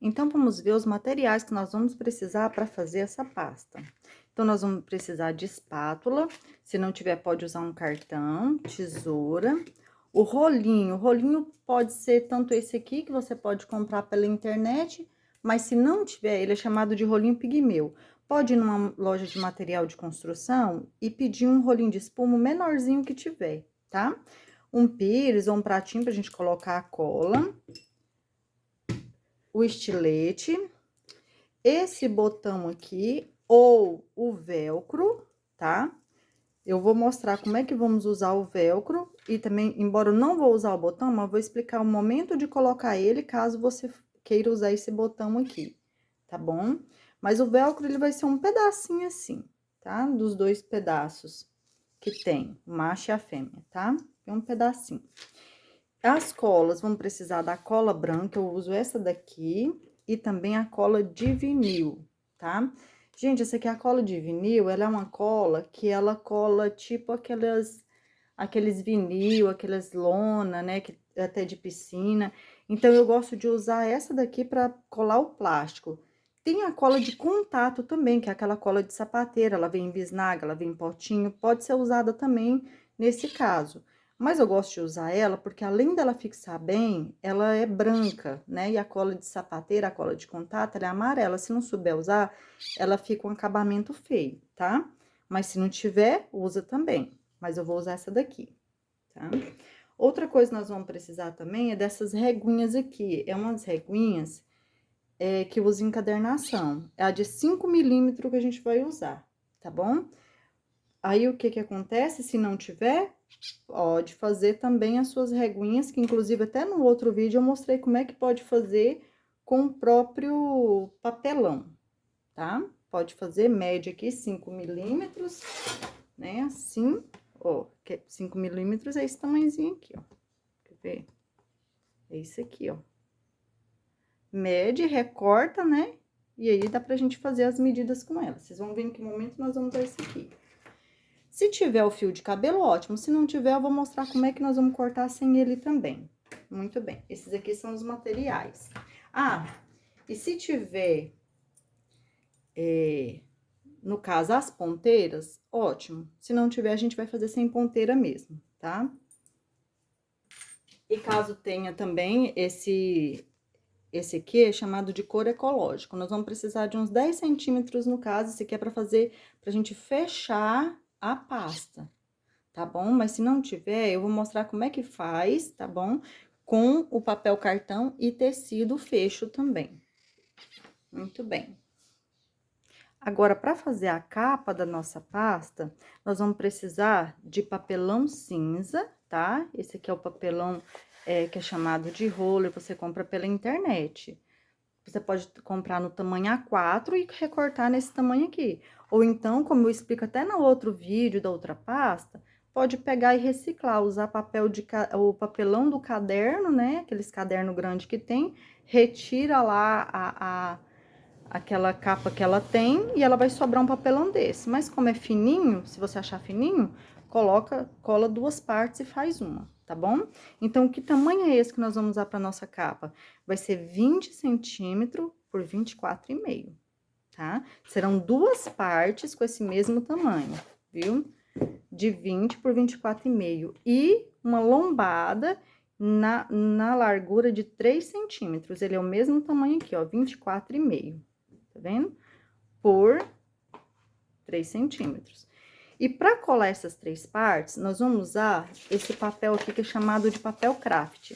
Então, vamos ver os materiais que nós vamos precisar para fazer essa pasta. Então, nós vamos precisar de espátula, se não tiver, pode usar um cartão, tesoura, o rolinho pode ser tanto esse aqui, que você pode comprar pela internet, mas se não tiver, ele é chamado de rolinho pigmeu. Pode ir numa loja de material de construção e pedir um rolinho de espuma menorzinho que tiver, tá? Um pires ou um pratinho pra gente colocar a cola, o estilete, esse botão aqui ou o velcro, tá? Eu vou mostrar como é que vamos usar o velcro e também, embora eu não vou usar o botão, mas vou explicar o momento de colocar ele, caso você queira usar esse botão aqui, tá bom? Mas o velcro, ele vai ser um pedacinho assim, tá? Dos dois pedaços que tem, o macho e a fêmea, tá? É um pedacinho. As colas, vamos precisar da cola branca, eu uso essa daqui, e também a cola de vinil, tá? Gente, essa aqui é a cola de vinil, ela é uma cola que ela cola tipo aqueles vinil, aquelas lona, né, que até de piscina. Então, eu gosto de usar essa daqui para colar o plástico. Tem a cola de contato também, que é aquela cola de sapateira, ela vem em bisnaga, ela vem em potinho, pode ser usada também nesse caso. Mas eu gosto de usar ela porque, além dela fixar bem, ela é branca, né? E a cola de sapateira, a cola de contato, ela é amarela. Se não souber usar, ela fica um acabamento feio, tá? Mas se não tiver, usa também. Mas eu vou usar essa daqui, tá? Outra coisa que nós vamos precisar também é dessas reguinhas aqui. É umas reguinhas que usa encadernação. É a de 5 milímetros que a gente vai usar, tá bom? Aí, o que que acontece? Se não tiver, pode fazer também as suas reguinhas, que inclusive até no outro vídeo eu mostrei como é que pode fazer com o próprio papelão, tá? Pode fazer média aqui, 5 milímetros, né? Assim, ó, 5 milímetros é esse tamanhozinho aqui, ó. Quer ver? É esse aqui, ó. Mede, recorta, né? E aí, dá pra gente fazer as medidas com ela. Vocês vão ver em que momento nós vamos usar esse aqui. Se tiver o fio de cabelo, ótimo. Se não tiver, eu vou mostrar como é que nós vamos cortar sem ele também. Muito bem. Esses aqui são os materiais. Ah, e se tiver, no caso, as ponteiras, ótimo. Se não tiver, a gente vai fazer sem ponteira mesmo, tá? E caso tenha também esse aqui é chamado de couro ecológico. Nós vamos precisar de uns 10 centímetros no caso. Esse aqui é pra fazer, pra gente fechar a pasta, tá bom? Mas se não tiver, eu vou mostrar como é que faz, tá bom? Com o papel cartão e tecido fecho também. Muito bem. Agora, para fazer a capa da nossa pasta, nós vamos precisar de papelão cinza, tá? Esse aqui é o papelão que é chamado de roller, você compra pela internet. Você pode comprar no tamanho A4 e recortar nesse tamanho aqui. Ou então, como eu explico até no outro vídeo da outra pasta, pode pegar e reciclar, usar o papelão do caderno, né? Aqueles caderno grande que tem, retira lá aquela capa que ela tem e ela vai sobrar um papelão desse. Mas como é fininho, se você achar fininho, cola duas partes e faz uma, tá bom? Então, que tamanho é esse que nós vamos usar para nossa capa? Vai ser 20 centímetros por 24,5, tá? Serão duas partes com esse mesmo tamanho, viu? De 20 por 24,5 e uma lombada na largura de 3 centímetros. Ele é o mesmo tamanho aqui, ó, 24,5, tá vendo? Por 3 centímetros. E para colar essas três partes, nós vamos usar esse papel aqui que é chamado de papel craft.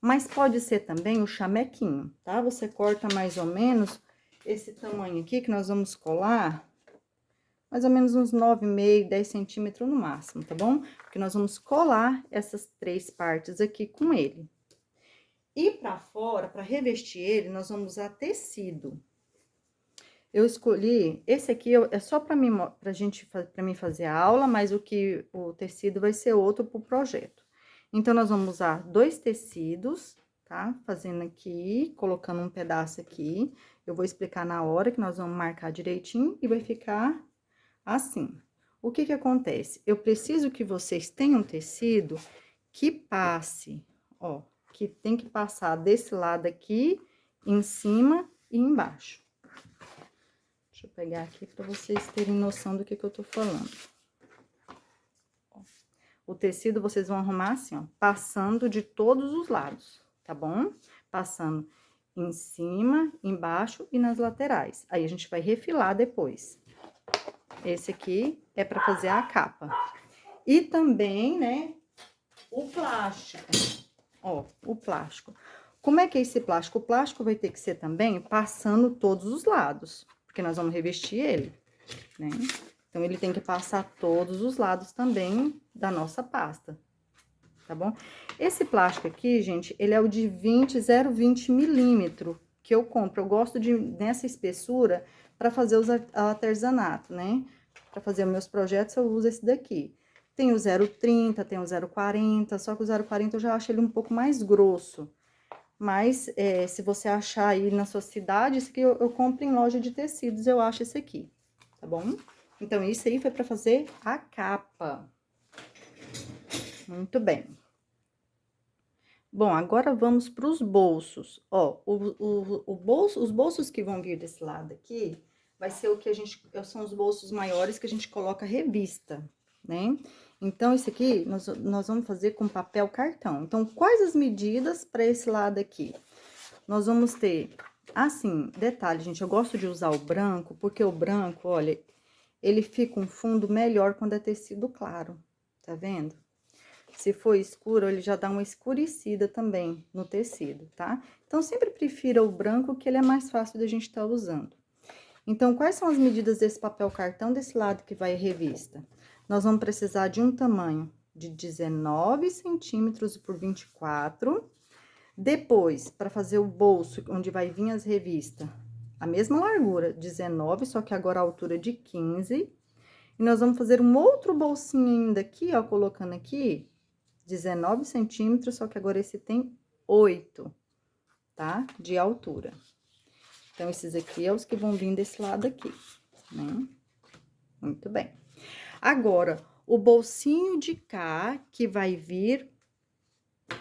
Mas pode ser também o chamequinho, tá? Você corta mais ou menos esse tamanho aqui que nós vamos colar, mais ou menos uns 9,5, 10 centímetros no máximo, tá bom? Porque nós vamos colar essas três partes aqui com ele. E para fora, para revestir ele, nós vamos usar tecido. Eu escolhi, esse aqui é só para mim, para mim fazer a aula, mas o tecido vai ser outro pro projeto. Então, nós vamos usar dois tecidos, tá? Fazendo aqui, colocando um pedaço aqui. Eu vou explicar na hora que nós vamos marcar direitinho e vai ficar assim. O que que acontece? Eu preciso que vocês tenham tecido que passe, ó, que tem que passar desse lado aqui em cima e embaixo. Deixa eu pegar aqui para vocês terem noção do que eu tô falando. O tecido vocês vão arrumar assim, ó, passando de todos os lados, tá bom? Passando em cima, embaixo e nas laterais. Aí, a gente vai refilar depois. Esse aqui é para fazer a capa. E também, né, o plástico. Ó, o plástico. Como é que é esse plástico? O plástico vai ter que ser também passando todos os lados, porque nós vamos revestir ele, né? Então, ele tem que passar todos os lados também da nossa pasta, tá bom? Esse plástico aqui, gente, ele é o de 0,20 milímetro que eu compro. Eu gosto de nessa espessura para fazer os artesanato, né? Para fazer meus projetos, eu uso esse daqui. Tem o 0,30, tem o 0,40, só que o 0,40 eu já acho ele um pouco mais grosso. Mas, se você achar aí na sua cidade, esse aqui eu compro em loja de tecidos, eu acho esse aqui, tá bom? Então, isso aí foi para fazer a capa. Muito bem. Bom, agora vamos para os bolsos. Ó, os bolsos que vão vir desse lado aqui, vai ser o que são os bolsos maiores que a gente coloca revista, né? Então, esse aqui, nós vamos fazer com papel cartão. Então, quais as medidas para esse lado aqui? Nós vamos ter, assim, detalhe, gente, eu gosto de usar o branco, porque o branco, olha, ele fica um fundo melhor quando é tecido claro, tá vendo? Se for escuro, ele já dá uma escurecida também no tecido, tá? Então, sempre prefira o branco, que ele é mais fácil da gente estar usando. Então, quais são as medidas desse papel cartão desse lado que vai a revista? Nós vamos precisar de um tamanho de 19 centímetros por 24. Depois, para fazer o bolso, onde vai vir as revistas, a mesma largura, 19, só que agora a altura de 15. E nós vamos fazer um outro bolsinho ainda aqui, ó, colocando aqui 19 centímetros, só que agora esse tem 8, tá? De altura. Então, esses aqui é os que vão vir desse lado aqui, né? Muito bem. Agora, o bolsinho de cá, que vai vir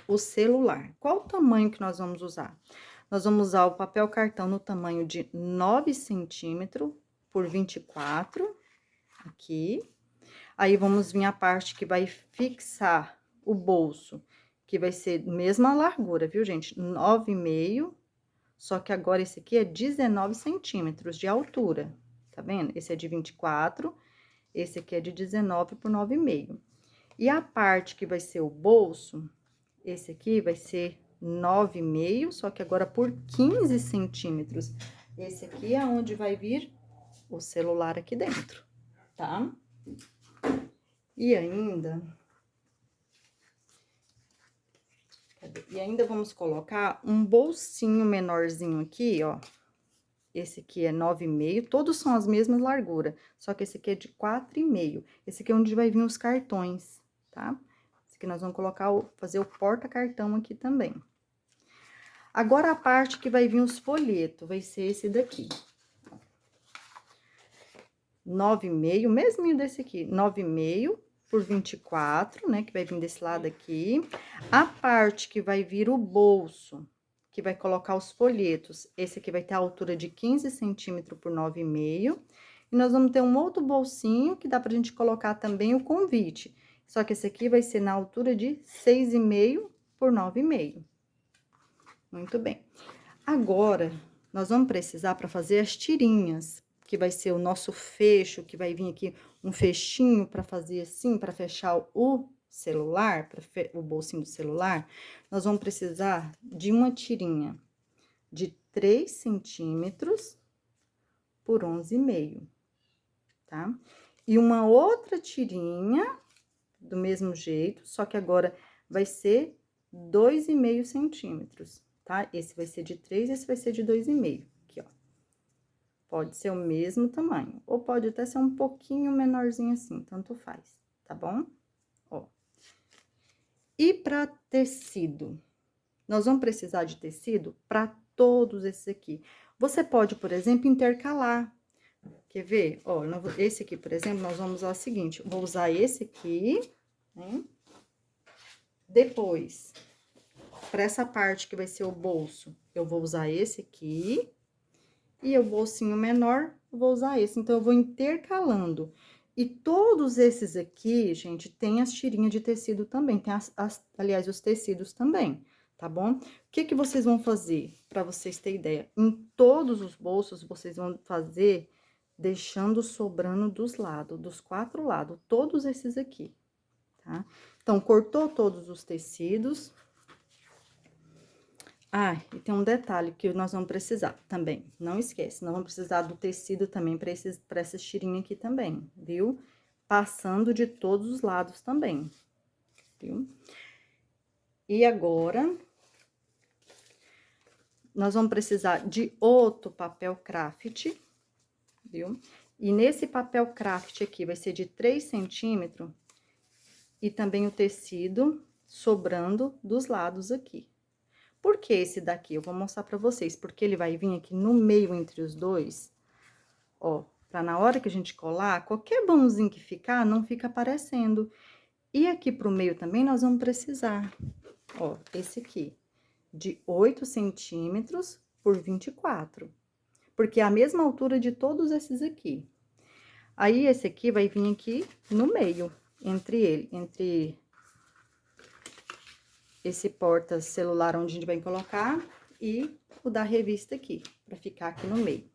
o celular. Qual o tamanho que nós vamos usar? Nós vamos usar o papel cartão no tamanho de 9 centímetros por 24, aqui. Aí, vamos vir a parte que vai fixar o bolso, que vai ser mesma largura, viu, gente? 9,5, só que agora esse aqui é 19 centímetros de altura, tá vendo? Esse é de 24, esse aqui é de 19 por 9,5. E a parte que vai ser o bolso, esse aqui vai ser 9,5, só que agora por 15 centímetros. Esse aqui é onde vai vir o celular aqui dentro, tá? E ainda... E ainda vamos colocar um bolsinho menorzinho aqui, ó. Esse aqui é 9,5, todos são as mesmas larguras, só que esse aqui é de 4,5. Esse aqui é onde vai vir os cartões, tá? Esse aqui nós vamos colocar, fazer o porta-cartão aqui também. Agora, a parte que vai vir os folhetos, vai ser esse daqui. 9,5, mesminho desse aqui, 9,5 por 24, né, que vai vir desse lado aqui. A parte que vai vir o bolso, que vai colocar os folhetos, esse aqui vai ter a altura de 15 centímetros por 9,5. E nós vamos ter um outro bolsinho, que dá pra gente colocar também o convite. Só que esse aqui vai ser na altura de 6,5 por 9,5. Muito bem. Agora, nós vamos precisar para fazer as tirinhas, que vai ser o nosso fecho, que vai vir aqui um fechinho para fazer assim, para fechar o celular, o bolsinho do celular. Nós vamos precisar de uma tirinha de 3 centímetros por 11,5, tá? E uma outra tirinha do mesmo jeito, só que agora vai ser 2,5 centímetros, tá? Esse vai ser de 3, esse vai ser de 2,5, aqui, ó. Pode ser o mesmo tamanho, ou pode até ser um pouquinho menorzinho assim, tanto faz, tá bom? Ó. E para tecido? Nós vamos precisar de tecido para todos esses aqui. Você pode, por exemplo, intercalar. Quer ver? Ó, esse aqui, por exemplo, nós vamos usar o seguinte, vou usar esse aqui, né? Depois, para essa parte que vai ser o bolso, eu vou usar esse aqui. E o bolsinho menor, eu vou usar esse. Então, eu vou intercalando. E todos esses aqui, gente, tem as tirinhas de tecido também. Tem aliás, os tecidos também, tá bom? O que que vocês vão fazer, pra vocês terem ideia? Em todos os bolsos, vocês vão fazer deixando sobrando dos lados, dos 4 lados. Todos esses aqui, tá? Então, cortou todos os tecidos. Ah, e tem um detalhe que nós vamos precisar também, não esquece, nós vamos precisar do tecido também para essas tirinhas aqui também, viu? Passando de todos os lados também, viu? E agora, nós vamos precisar de outro papel craft, viu? E nesse papel craft aqui vai ser de 3 centímetros e também o tecido sobrando dos lados aqui. Por que esse daqui? Eu vou mostrar pra vocês, porque ele vai vir aqui no meio entre os dois, ó, pra na hora que a gente colar, qualquer vãozinho que ficar, não fica aparecendo. E aqui pro meio também nós vamos precisar, ó, esse aqui, de 8 centímetros por 24, porque é a mesma altura de todos esses aqui. Aí, esse aqui vai vir aqui no meio, entre esse porta-celular onde a gente vai colocar e o da revista aqui, pra ficar aqui no meio.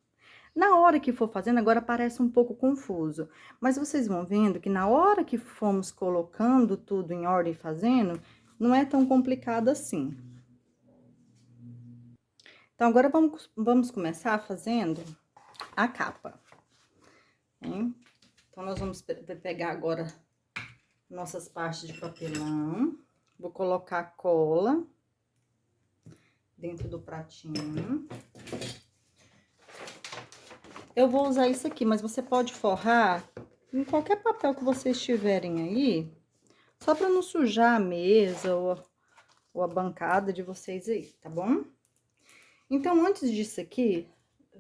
Na hora que for fazendo, agora parece um pouco confuso, mas vocês vão vendo que na hora que fomos colocando tudo em ordem e fazendo, não é tão complicado assim. Então, agora vamos começar fazendo a capa, hein? Então, nós vamos pegar agora nossas partes de papelão. Vou colocar cola dentro do pratinho. Eu vou usar isso aqui, mas você pode forrar em qualquer papel que vocês tiverem aí, só para não sujar a mesa ou a bancada de vocês aí, tá bom? Então, antes disso aqui,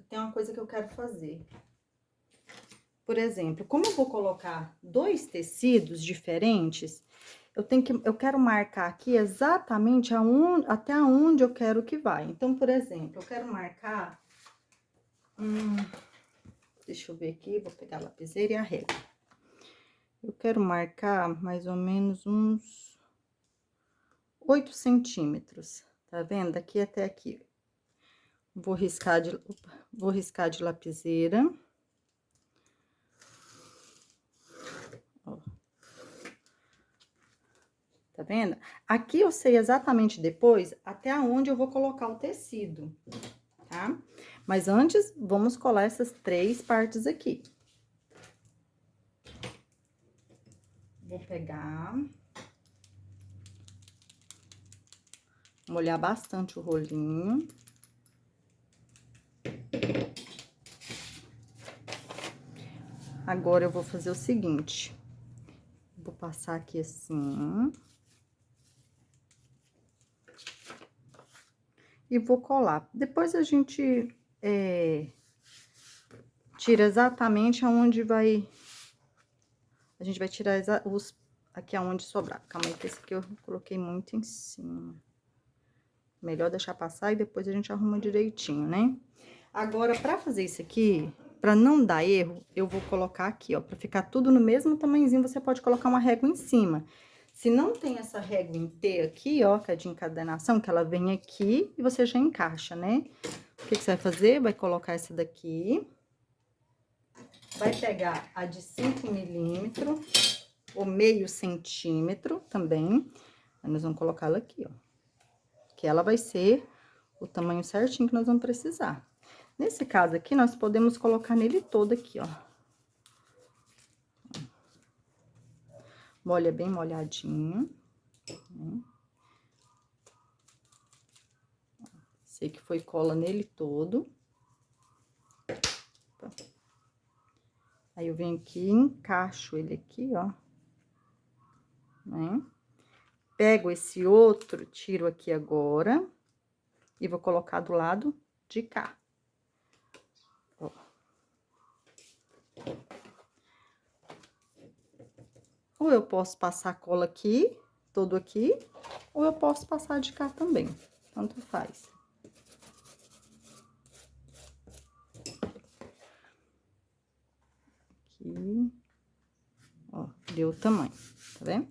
tem uma coisa que eu quero fazer. Por exemplo, como eu vou colocar 2 tecidos diferentes, eu quero marcar aqui exatamente até onde eu quero que vai. Então, por exemplo, eu quero marcar, deixa eu ver aqui, vou pegar a lapiseira e a régua. Eu quero marcar mais ou menos uns 8 centímetros, tá vendo? Daqui até aqui. Vou riscar de lapiseira. Ó. Tá vendo? Aqui eu sei exatamente depois até onde eu vou colocar o tecido, tá? Mas antes, vamos colar essas 3 partes aqui. Vou pegar, molhar bastante o rolinho. Agora, eu vou fazer o seguinte, vou passar aqui assim. E vou colar. Depois a gente tira exatamente aonde vai... A gente vai tirar aqui aonde sobrar. Calma aí, que esse aqui eu coloquei muito em cima. Melhor deixar passar e depois a gente arruma direitinho, né? Agora, pra fazer isso aqui, pra não dar erro, eu vou colocar aqui, ó. Pra ficar tudo no mesmo tamanhozinho, você pode colocar uma régua em cima. Se não tem essa régua em T aqui, ó, que é de encadernação, que ela vem aqui e você já encaixa, né? O que você vai fazer? Vai colocar essa daqui. Vai pegar a de 5 milímetros, ou meio centímetro também. Aí, nós vamos colocar ela aqui, ó. Que ela vai ser o tamanho certinho que nós vamos precisar. Nesse caso aqui, nós podemos colocar nele todo aqui, ó. Molha bem molhadinho. Sei que foi cola nele todo. Aí, eu venho aqui e encaixo ele aqui, ó. Né? Pego esse outro, tiro aqui agora. E vou colocar do lado de cá. Ó. Ou eu posso passar cola aqui, todo aqui, ou eu posso passar de cá também. Tanto faz. deu o tamanho, tá vendo?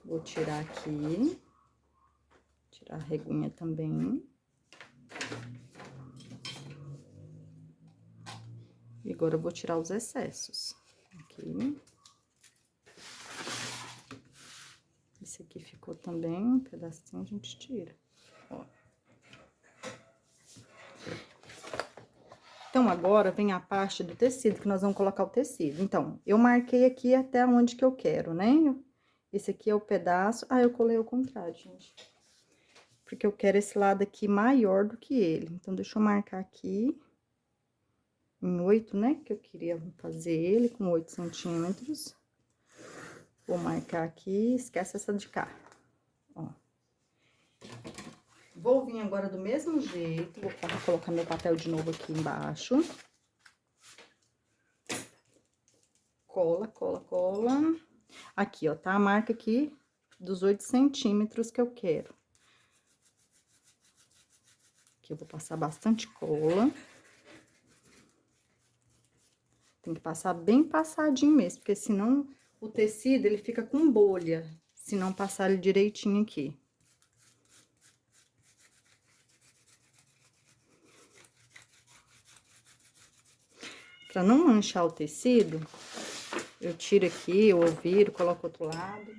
Vou tirar aqui. Tirar a reguinha também. E agora eu vou tirar os excessos. Aqui. Esse aqui ficou também, um pedacinho a gente tira. Ó. Então, agora vem a parte do tecido, que nós vamos colocar o tecido. Então, eu marquei aqui até onde que eu quero, né? Esse aqui é o pedaço... Ah, eu colei ao contrário, gente. Porque eu quero esse lado aqui maior do que ele. Então, deixa eu marcar aqui... em 8, né? Que eu queria fazer ele com 8 centímetros. Vou marcar aqui, esquece essa de cá, ó. Vou vir agora do mesmo jeito, vou colocar meu papel de novo aqui embaixo. Cola, cola, cola. Aqui, ó, tá a marca aqui dos 8 centímetros que eu quero. Aqui eu vou passar bastante cola. Tem que passar bem passadinho mesmo, porque senão o tecido, ele fica com bolha, se não passar ele direitinho aqui. Pra não manchar o tecido, eu tiro aqui, eu viro, coloco outro lado.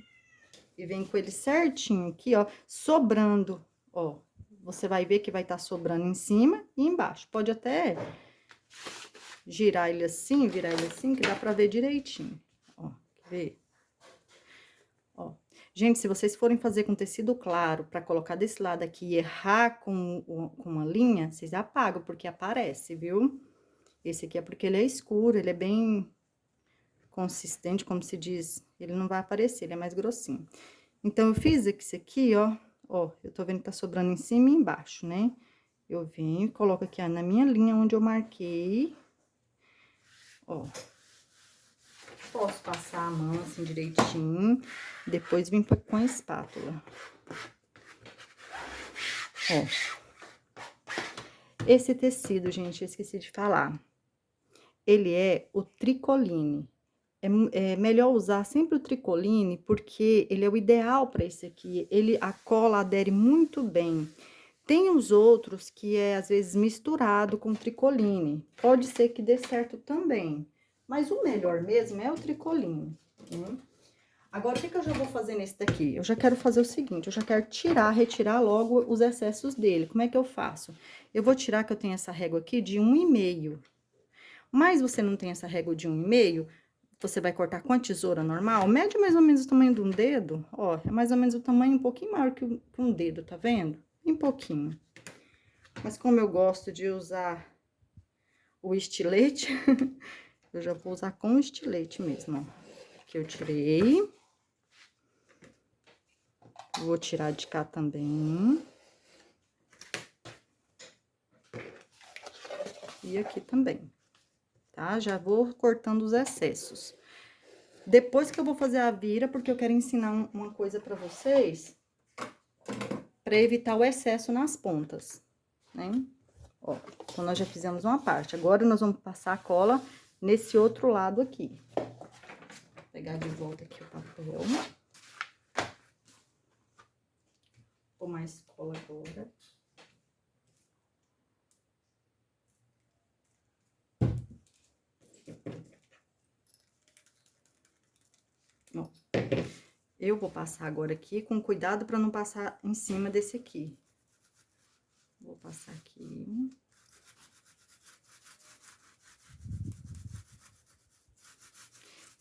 E vem com ele certinho aqui, ó, sobrando, ó. Você vai ver que vai estar sobrando em cima e embaixo. Pode até girar ele assim, virar ele assim, que dá pra ver direitinho. Ó, quer ver? Ó. Gente, se vocês forem fazer com tecido claro, pra colocar desse lado aqui e errar com uma linha, vocês apagam, porque aparece, viu? Esse aqui é porque ele é escuro, ele é bem consistente, como se diz. Ele não vai aparecer, ele é mais grossinho. Então, eu fiz isso aqui, ó. Ó, eu tô vendo que tá sobrando em cima e embaixo, né? Eu venho e coloco aqui, ó, na minha linha onde eu marquei. Ó. Posso passar a mão assim direitinho. Depois vim com a espátula. Ó. Esse tecido, gente, eu esqueci de falar. Ele é o tricoline. É melhor usar sempre o tricoline, porque ele é o ideal para esse aqui. A cola adere muito bem. Tem os outros que é, às vezes, misturado com tricoline. Pode ser que dê certo também. Mas o melhor mesmo é o tricoline, né? Agora, o que eu já vou fazer nesse daqui? Eu já quero fazer o seguinte, eu já quero retirar logo os excessos dele. Como é que eu faço? Eu vou tirar, que eu tenho essa régua aqui, de 1,5. Mas você não tem essa régua de 1,5, você vai cortar com a tesoura normal, mede mais ou menos o tamanho de um dedo, ó, é mais ou menos o tamanho um pouquinho maior que um dedo, tá vendo? Um pouquinho. Mas como eu gosto de usar o estilete, eu já vou usar com o estilete mesmo, ó. Que eu tirei. Vou tirar de cá também. E aqui também, tá? Já vou cortando os excessos. Depois que eu vou fazer a vira, porque eu quero ensinar uma coisa pra vocês, pra evitar o excesso nas pontas, né? Ó, então, nós já fizemos uma parte. Agora, nós vamos passar a cola nesse outro lado aqui. Vou pegar de volta aqui o papel. Vou mais cola agora. Ó, eu vou passar agora aqui com cuidado para não passar em cima desse aqui. Vou passar aqui.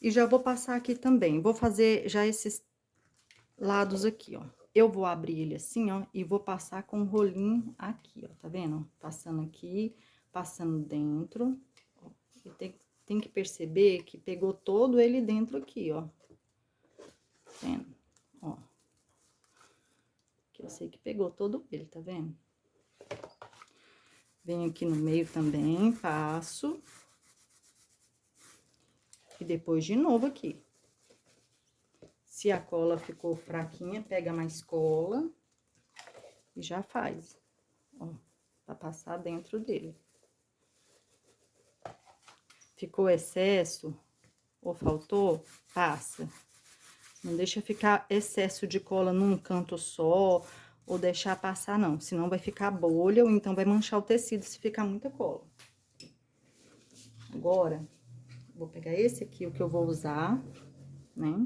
E já vou passar aqui também. Vou fazer já esses lados aqui, ó. Eu vou abrir ele assim, ó, e vou passar com o rolinho aqui, ó, tá vendo? Passando aqui, passando dentro. Ó, e tem que perceber que pegou todo ele dentro aqui, ó. Tá vendo? Ó. Que eu sei que pegou todo ele, tá vendo? Venho aqui no meio também, passo. E depois de novo aqui. Se a cola ficou fraquinha, pega mais cola e já faz, ó, pra passar dentro dele. Ficou excesso, ou faltou, passa. Não deixa ficar excesso de cola num canto só, ou deixar passar não, senão vai ficar bolha, ou então vai manchar o tecido se ficar muita cola. Agora, vou pegar esse aqui, o que eu vou usar, né?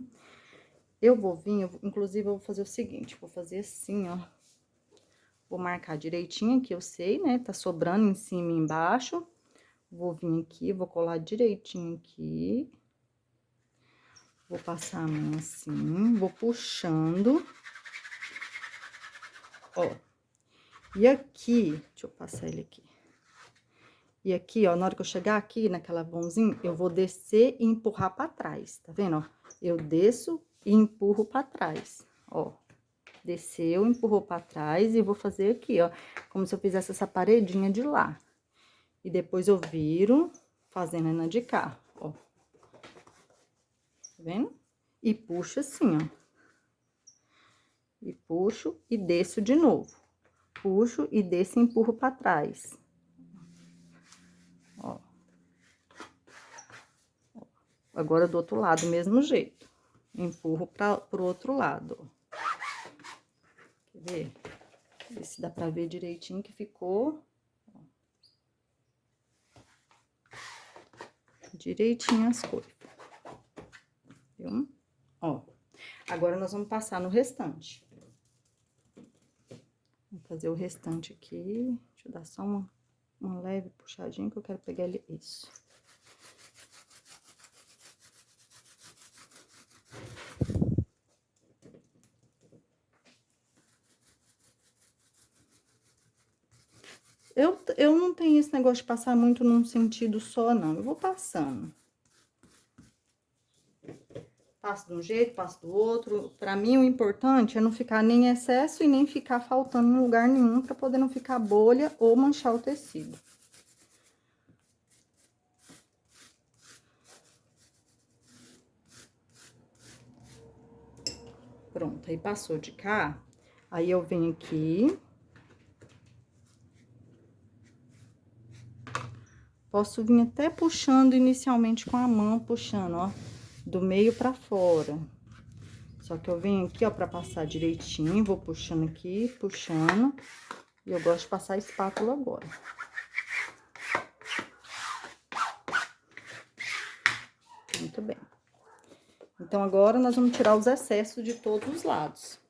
Eu vou vir, inclusive, eu vou fazer o seguinte, vou fazer assim, ó. Vou marcar direitinho aqui, eu sei, né? Tá sobrando em cima e embaixo. Vou vir aqui, vou colar direitinho aqui. Vou passar a mão assim, vou puxando. Ó. E aqui, deixa eu passar ele aqui. E aqui, ó, na hora que eu chegar aqui naquela vãozinha, eu vou descer e empurrar pra trás, tá vendo, ó? Eu desço e empurro pra trás, ó. Desceu, empurrou pra trás e vou fazer aqui, ó, como se eu fizesse essa paredinha de lá. E depois eu viro, fazendo na de cá, ó. Tá vendo? E puxo assim, ó. E puxo e desço de novo. Puxo e desço e empurro pra trás. Ó. Agora, do outro lado, mesmo jeito. Empurro pro outro lado, ó. Quer ver? Ver se dá pra ver direitinho que ficou. Direitinho as cores. Viu? Ó. Agora, nós vamos passar no restante. Vou fazer o restante aqui. Deixa eu dar só uma leve puxadinha que eu quero pegar ele. Isso. Eu não tenho esse negócio de passar muito num sentido só, não. Eu vou passando. Passo de um jeito, passo do outro. Pra mim, o importante é não ficar nem excesso e nem ficar faltando em lugar nenhum, pra poder não ficar bolha ou manchar o tecido. Pronto, aí passou de cá, aí eu venho aqui. Posso vir até puxando inicialmente com a mão, puxando, ó, do meio pra fora. Só que eu venho aqui, ó, pra passar direitinho, vou puxando aqui, puxando. E eu gosto de passar a espátula agora. Muito bem. Então, agora, nós vamos tirar os excessos de todos os lados.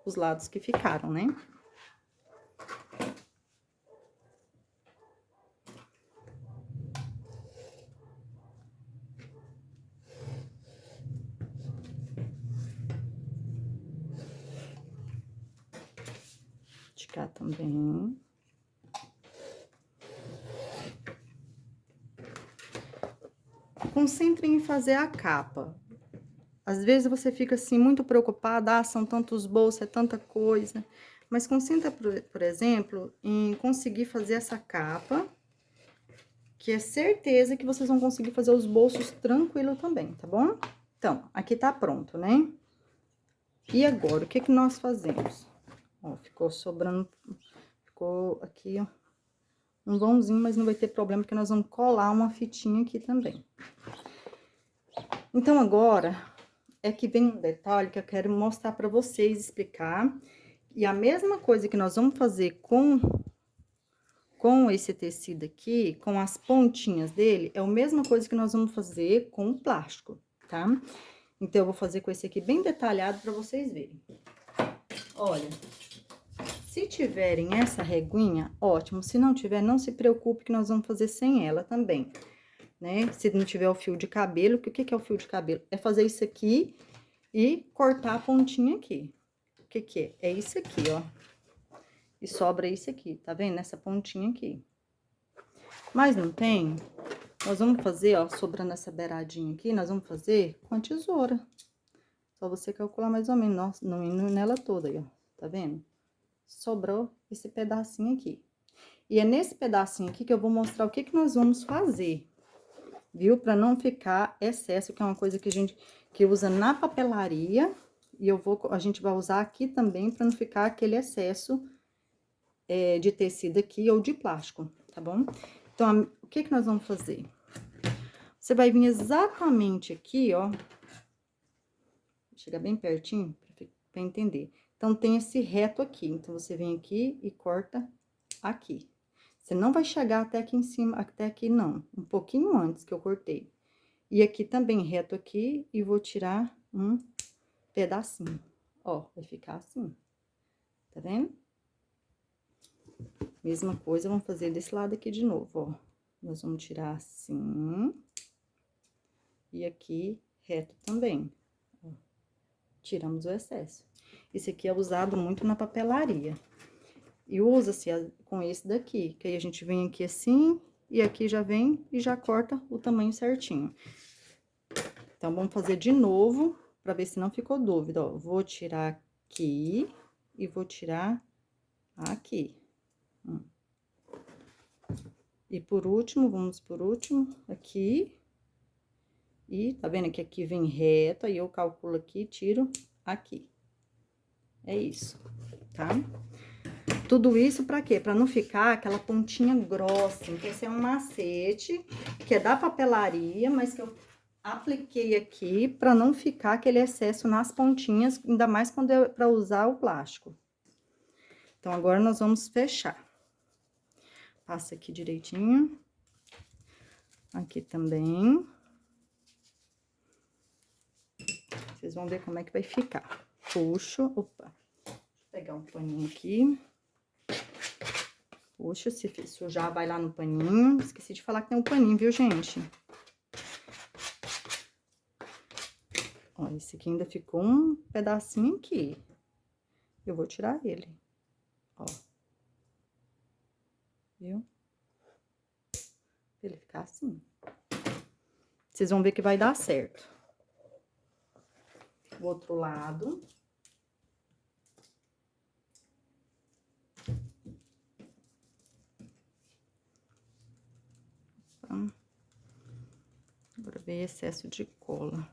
Os lados que ficaram, né? De cá também. Concentre em fazer a capa. Às vezes você fica assim muito preocupada, ah, são tantos bolsos, é tanta coisa. Mas concentra, por exemplo, em conseguir fazer essa capa, que é certeza que vocês vão conseguir fazer os bolsos tranquilo também, tá bom? Então, aqui tá pronto, né? E agora, o que que nós fazemos? Ó, ficou sobrando, ficou aqui, ó, um vãozinho, mas não vai ter problema, porque nós vamos colar uma fitinha aqui também. Então, agora, é que vem um detalhe que eu quero mostrar pra vocês, explicar. E a mesma coisa que nós vamos fazer com esse tecido aqui, com as pontinhas dele, é a mesma coisa que nós vamos fazer com o plástico, tá? Então, eu vou fazer com esse aqui bem detalhado pra vocês verem. Olha, se tiverem essa reguinha, ótimo. Se não tiver, não se preocupe que nós vamos fazer sem ela também, né? Se não tiver o fio de cabelo, que o que que é o fio de cabelo? É fazer isso aqui e cortar a pontinha aqui. O que que é? É isso aqui, ó. E sobra isso aqui, tá vendo? Essa pontinha aqui. Mas não tem? Nós vamos fazer, ó, sobrando essa beiradinha aqui, nós vamos fazer com a tesoura. Só você calcular mais ou menos, não indo nela toda aí, ó. Tá vendo? Sobrou esse pedacinho aqui. E é nesse pedacinho aqui que eu vou mostrar o que que nós vamos fazer, viu? Pra não ficar excesso, que é uma coisa que a gente que usa na papelaria. E a gente vai usar aqui também pra não ficar aquele excesso de tecido aqui ou de plástico, tá bom? Então, o que que nós vamos fazer? Você vai vir exatamente aqui, ó. Vou chegar bem pertinho pra entender. Então, tem esse reto aqui. Então, você vem aqui e corta aqui. Você não vai chegar até aqui em cima, até aqui não. Um pouquinho antes que eu cortei. E aqui também, reto aqui, e vou tirar um pedacinho. Ó, vai ficar assim. Tá vendo? Mesma coisa, vamos fazer desse lado aqui de novo, ó. Nós vamos tirar assim. E aqui, reto também. Ó, tiramos o excesso. Esse aqui é usado muito na papelaria. E usa-se com esse daqui, que aí a gente vem aqui assim, e aqui já vem e já corta o tamanho certinho. Então, vamos fazer de novo, pra ver se não ficou dúvida, ó. Vou tirar aqui e vou tirar aqui. E por último, vamos por último, aqui. E tá vendo que aqui vem reto, aí eu calculo aqui, tiro aqui. É isso, tá? Tudo isso pra quê? Pra não ficar aquela pontinha grossa. Então, esse é um macete, que é da papelaria, mas que eu apliquei aqui pra não ficar aquele excesso nas pontinhas, ainda mais quando é pra usar o plástico. Então, agora nós vamos fechar. Passa aqui direitinho. Aqui também. Vocês vão ver como é que vai ficar. Puxo, opa. Deixa eu pegar um paninho aqui. Puxa, se sujar, vai lá no paninho. Esqueci de falar que tem um paninho, viu, gente? Ó, esse aqui ainda ficou um pedacinho aqui. Eu vou tirar ele. Ó. Viu? Pra ele ficar assim. Vocês vão ver que vai dar certo. O outro lado. Agora vem excesso de cola.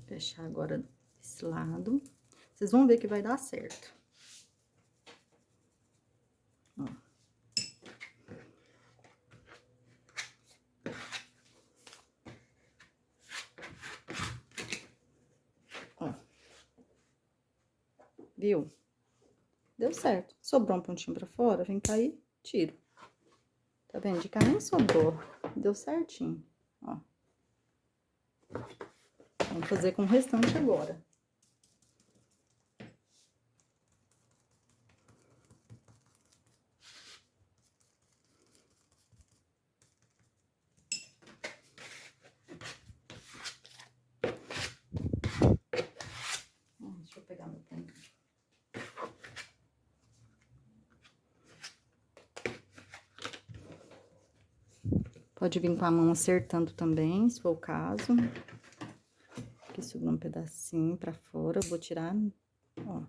Fechar agora esse lado. Vocês vão ver que vai dar certo. Ó. Ó. Viu? Deu certo. Sobrou um pontinho pra fora, vem cá e tiro. Tá vendo? De cá nem sobrou. Deu certinho, ó. Vamos fazer com o restante agora. Deixa eu pegar meu pano. Pode vir com a mão acertando também, se for o caso. Aqui sobrou um pedacinho pra fora, eu vou tirar, ó.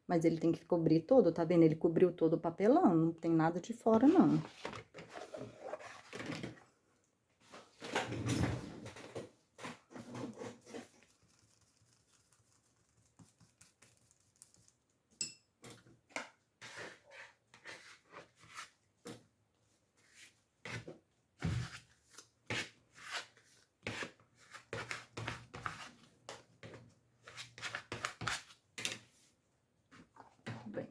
Mas ele tem que cobrir todo, tá vendo? Ele cobriu todo o papelão, não tem nada de fora, não. Bem,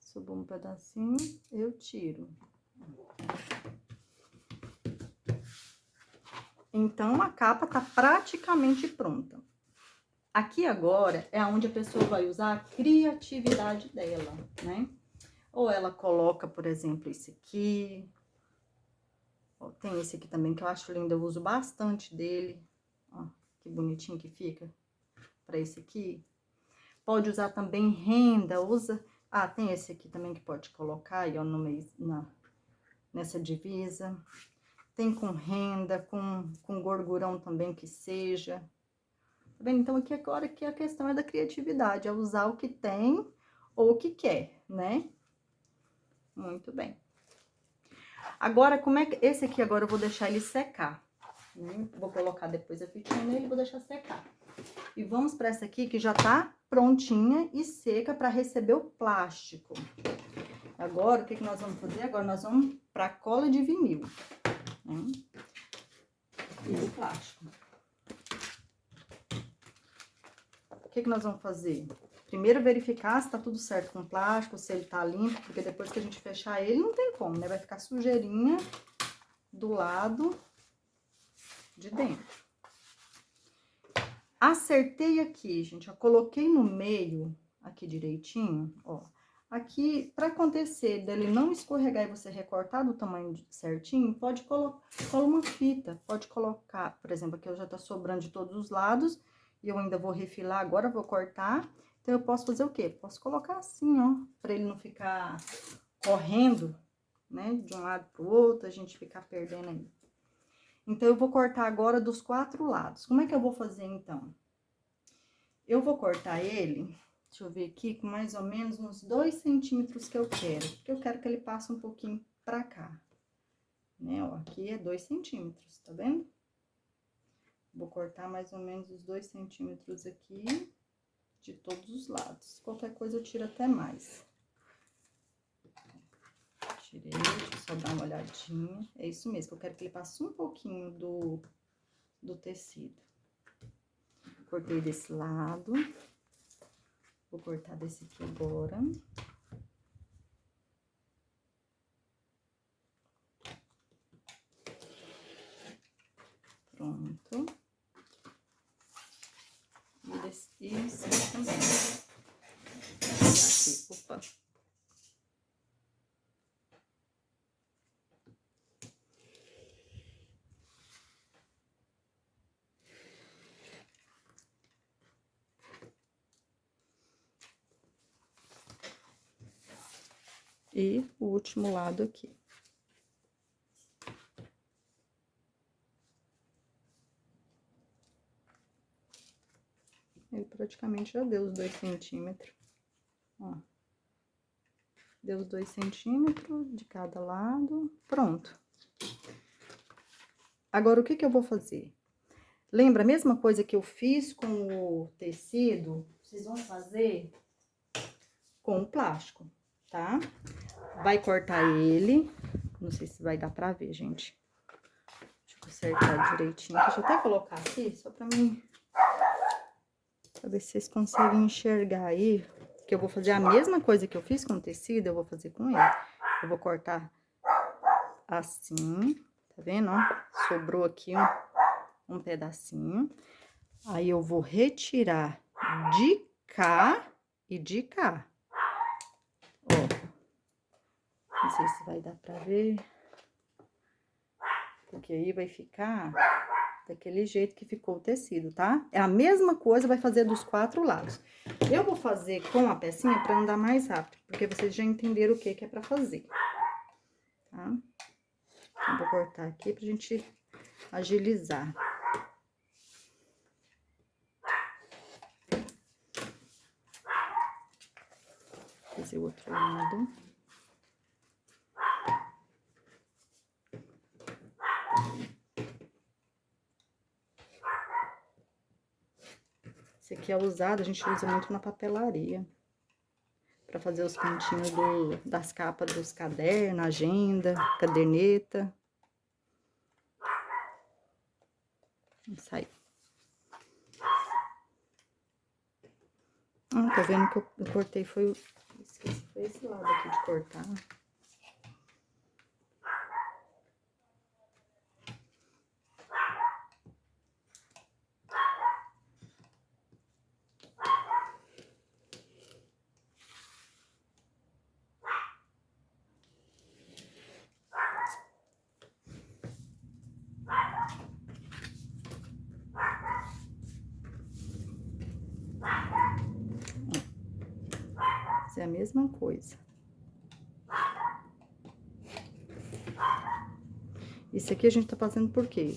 sobrou um pedacinho, eu tiro. Então, a capa tá praticamente pronta. Aqui agora é onde a pessoa vai usar a criatividade dela, né? Ou ela coloca, por exemplo, esse aqui. Ó, tem esse aqui também que eu acho lindo, eu uso bastante dele. Ó, que bonitinho que fica pra esse aqui. Pode usar também renda, usa... Ah, tem esse aqui também que pode colocar aí, ó, no meio, nessa divisa. Tem com renda, com gordurão também que seja. Tá vendo? Então, aqui agora que a questão é da criatividade, é usar o que tem ou o que quer, né? Muito bem. Agora, como é que... Esse aqui agora eu vou deixar ele secar. Vou colocar depois a fitinha nele e vou deixar secar. E vamos para essa aqui que já tá prontinha e seca para receber o plástico. Agora, o que que nós vamos fazer? Agora nós vamos para cola de vinil, né? E o plástico. O que que nós vamos fazer? Primeiro verificar se tá tudo certo com o plástico, se ele tá limpo, porque depois que a gente fechar ele, não tem como, né? Vai ficar sujeirinha do lado de dentro. Acertei aqui, gente, ó, coloquei no meio, aqui direitinho, ó. Aqui, para acontecer dele não escorregar e você recortar do tamanho certinho, pode colocar uma fita, pode colocar, por exemplo, aqui eu já tá sobrando de todos os lados, e eu ainda vou refilar agora, vou cortar. Então, eu posso fazer o quê? Posso colocar assim, ó, para ele não ficar correndo, né, de um lado pro outro, a gente ficar perdendo aí. Então, eu vou cortar agora dos 4 lados. Como é que eu vou fazer, então? Eu vou cortar ele, deixa eu ver aqui, com mais ou menos uns 2 centímetros que eu quero. Porque eu quero que ele passe um pouquinho pra cá. Né, ó, aqui é 2 centímetros, tá vendo? Vou cortar mais ou menos os 2 centímetros aqui, de todos os lados. Qualquer coisa eu tiro até mais. Tirei, deixa eu só dar uma olhadinha. É isso mesmo, eu quero que ele passe um pouquinho do tecido. Cortei desse lado. Vou cortar desse aqui agora. Pronto. E desse aqui também. Aqui, opa. E o último lado aqui. Ele praticamente já deu os 2 centímetros. Ó. Deu os 2 centímetros de cada lado. Pronto. Agora, o que que eu vou fazer? Lembra a mesma coisa que eu fiz com o tecido? Vocês vão fazer com o plástico, tá? Vai cortar ele. Não sei se vai dar pra ver, gente. Deixa eu acertar direitinho. Deixa eu até colocar aqui, só pra mim... Pra ver se vocês conseguem enxergar aí. Que eu vou fazer a mesma coisa que eu fiz com o tecido, eu vou fazer com ele. Eu vou cortar assim, tá vendo, ó? Sobrou aqui um pedacinho. Aí, eu vou retirar de cá e de cá. Ó. Não sei se vai dar pra ver. Porque aí vai ficar daquele jeito que ficou o tecido, tá? É a mesma coisa, vai fazer dos 4 lados. Eu vou fazer com a pecinha pra andar mais rápido, porque vocês já entenderam o que que é pra fazer, tá? Então, vou cortar aqui pra gente agilizar. Fazer o outro lado. Esse aqui é usado, a gente usa muito na papelaria. Pra fazer os cantinhos das capas dos cadernos, agenda, caderneta. Isso aí. Tá vendo que eu cortei, esqueci, foi esse lado aqui de cortar. É a mesma coisa. Isso aqui a gente tá fazendo por quê?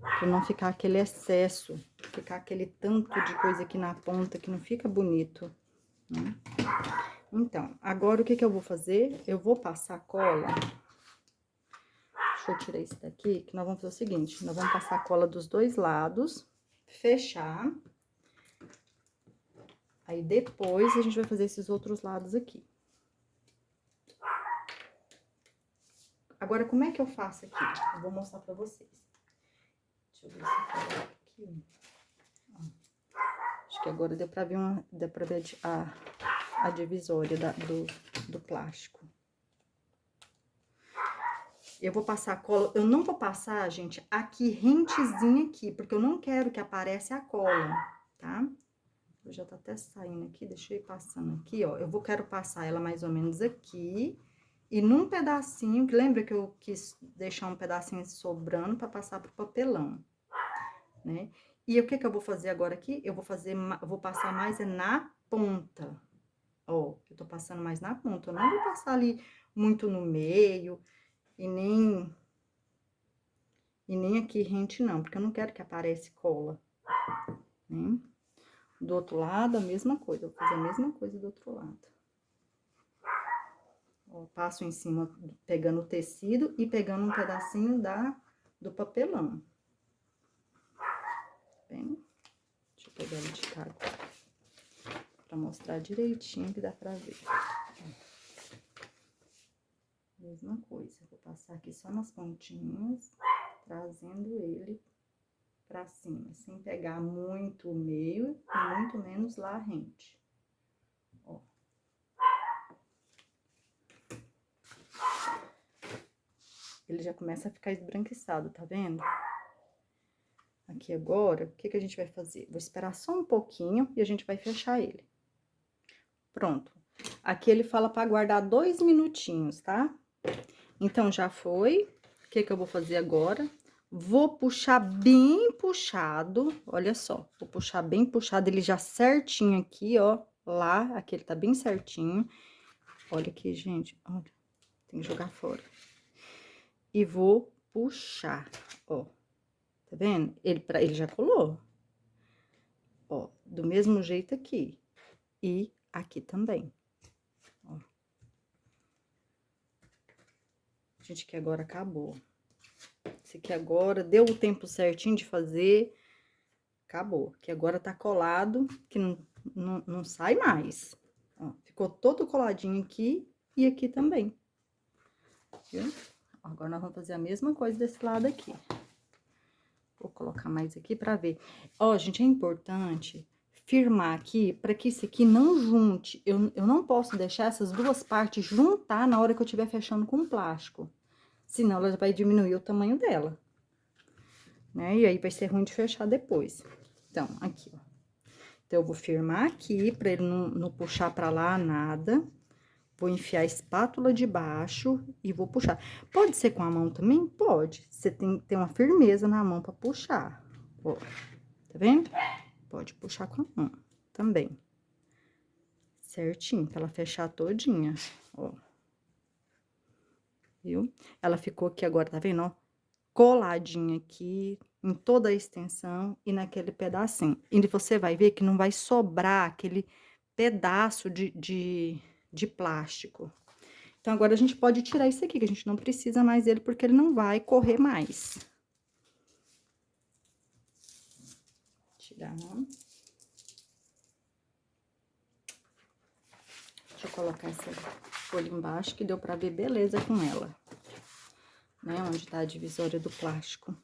Pra não ficar aquele excesso, ficar aquele tanto de coisa aqui na ponta que não fica bonito, né? Então, agora o que que eu vou fazer? Eu vou passar cola. Deixa eu tirar isso daqui, que nós vamos fazer o seguinte, nós vamos passar cola dos dois lados, fechar. Aí, depois, a gente vai fazer esses outros lados aqui. Agora, como é que eu faço aqui? Eu vou mostrar pra vocês. Deixa eu ver se eu coloco aqui. Ó. Acho que agora deu pra ver, a divisória do plástico. Eu vou passar a cola, eu não vou passar, gente, aqui rentezinha aqui, porque eu não quero que apareça a cola, tá? Eu já tá até saindo aqui, deixa eu ir passando aqui, ó. Quero passar ela mais ou menos aqui, e num pedacinho, que lembra que eu quis deixar um pedacinho sobrando pra passar pro papelão, né? E o que que eu vou fazer agora aqui? Eu vou passar mais na ponta, ó. Eu tô passando mais na ponta, eu não vou passar ali muito no meio, e nem aqui rente não, porque eu não quero que apareça cola, né? Do outro lado, a mesma coisa, eu vou fazer a mesma coisa do outro lado. Ó, passo em cima, pegando o tecido e pegando um pedacinho do papelão. Bem, deixa eu pegar ele de cá agora, pra mostrar direitinho que dá pra ver. Mesma coisa, vou passar aqui só nas pontinhas, trazendo ele pra cima, sem pegar muito o meio e muito menos lá a rente. Ó. Ele já começa a ficar esbranquiçado, tá vendo? Aqui agora, o que que a gente vai fazer? Vou esperar só um pouquinho e a gente vai fechar ele. Pronto. Aqui ele fala pra guardar 2 minutinhos, tá? Então, já foi. O que que eu vou fazer agora? Vou puxar bem puxado, olha só. Vou puxar bem puxado, ele já certinho aqui, ó. Lá, aqui ele tá bem certinho. Olha aqui, gente, olha. Tem que jogar fora. E vou puxar, ó. Tá vendo? Ele já colou. Ó, do mesmo jeito aqui. E aqui também. Ó. Gente, que agora acabou. Esse aqui agora deu o tempo certinho de fazer. Acabou. Que agora tá colado, que não sai mais. Ó, ficou todo coladinho aqui e aqui também. Viu? Agora nós vamos fazer a mesma coisa desse lado aqui. Vou colocar mais aqui pra ver. Ó, gente, é importante firmar aqui, para que isso aqui não junte. Eu não posso deixar essas duas partes juntar na hora que eu estiver fechando com plástico. Senão, ela vai diminuir o tamanho dela. Né? E aí, vai ser ruim de fechar depois. Então, aqui, ó. Então, eu vou firmar aqui, pra ele não puxar pra lá nada. Vou enfiar a espátula de baixo e vou puxar. Pode ser com a mão também? Pode. Você tem que ter uma firmeza na mão pra puxar. Ó, tá vendo? Pode puxar com a mão também. Certinho, pra ela fechar todinha, ó. Viu? Ela ficou aqui agora, tá vendo, ó? Coladinha aqui, em toda a extensão e naquele pedacinho. E você vai ver que não vai sobrar aquele pedaço de plástico. Então, agora a gente pode tirar isso aqui, que a gente não precisa mais dele, porque ele não vai correr mais. Tirar. Deixa eu colocar essa folha embaixo, que deu pra ver beleza com ela. Né? Onde tá a divisória do plástico.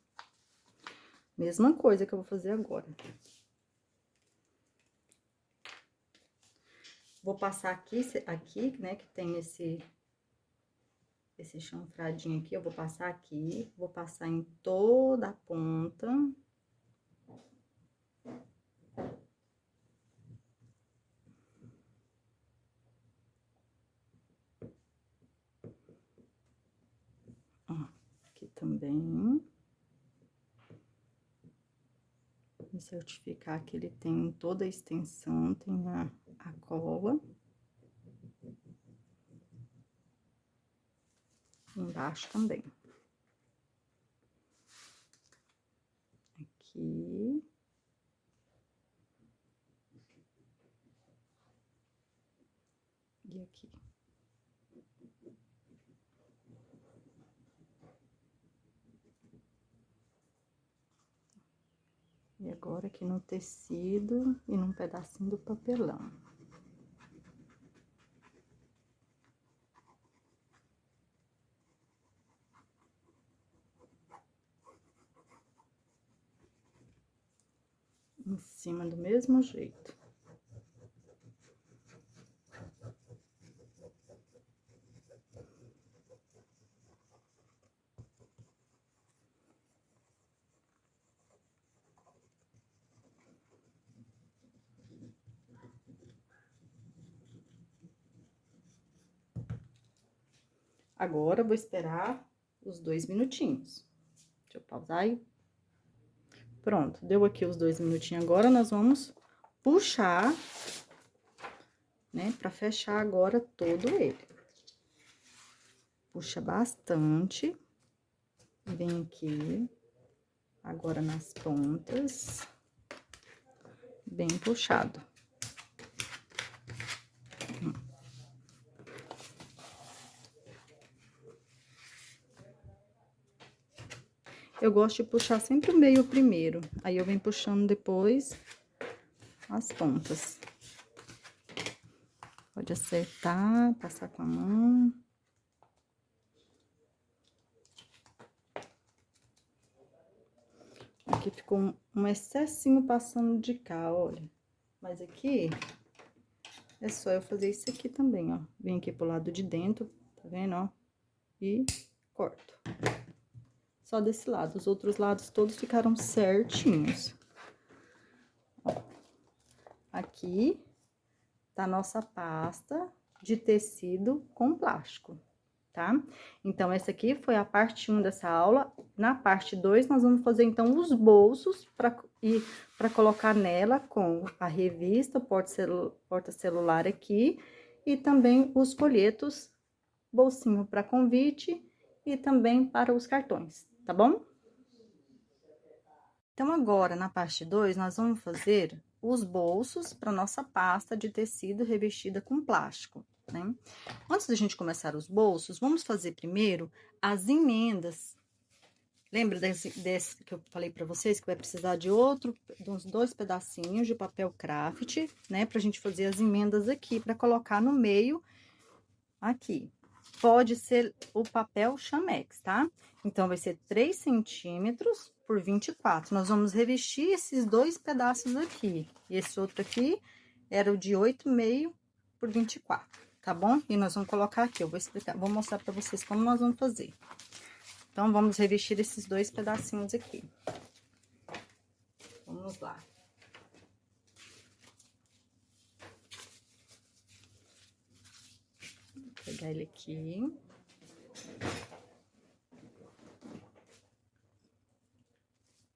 Mesma coisa que eu vou fazer agora. Vou passar aqui, né, que tem esse chanfradinho aqui, eu vou passar aqui, vou passar em toda a ponta. Ó, aqui também. Me certificar que ele tem toda a extensão, tem a cola. Embaixo também. Aqui. E aqui. E agora aqui no tecido e num pedacinho do papelão. Em cima do mesmo jeito. Agora, eu vou esperar os 2 minutinhos. Deixa eu pausar aí. Pronto, deu aqui os 2 minutinhos. Agora, nós vamos puxar, né, pra fechar agora todo ele. Puxa bastante. Vem aqui, agora nas pontas, bem puxado. Eu gosto de puxar sempre o meio primeiro, aí eu venho puxando depois as pontas. Pode acertar, passar com a mão. Aqui ficou um excessinho passando de cá, olha. Mas aqui, é só eu fazer isso aqui também, ó. Vem aqui pro lado de dentro, tá vendo, ó? E corto. Só desse lado, os outros lados todos ficaram certinhos. Ó. Aqui tá a nossa pasta de tecido com plástico, tá? Então, essa aqui foi a parte 1 dessa aula. Na parte 2, nós vamos fazer, então, os bolsos para colocar nela com a revista, o porta-celular aqui, e também os folhetos, bolsinho para convite e também para os cartões, tá bom? Então, agora, na parte 2, nós vamos fazer os bolsos para nossa pasta de tecido revestida com plástico, né? Antes da gente começar os bolsos, vamos fazer primeiro as emendas. Lembra desse que eu falei para vocês que vai precisar de uns 2 pedacinhos de papel craft, né? Pra gente fazer as emendas aqui, para colocar no meio aqui. Pode ser o papel chamex, tá? Então, vai ser 3 centímetros por 24. Nós vamos revestir esses 2 pedaços aqui. E esse outro aqui era o de 8,5 por 24, tá bom? E nós vamos colocar aqui, eu vou explicar, vou mostrar pra vocês como nós vamos fazer. Então, vamos revestir esses 2 pedacinhos aqui. Vamos lá. Vou pegar ele aqui.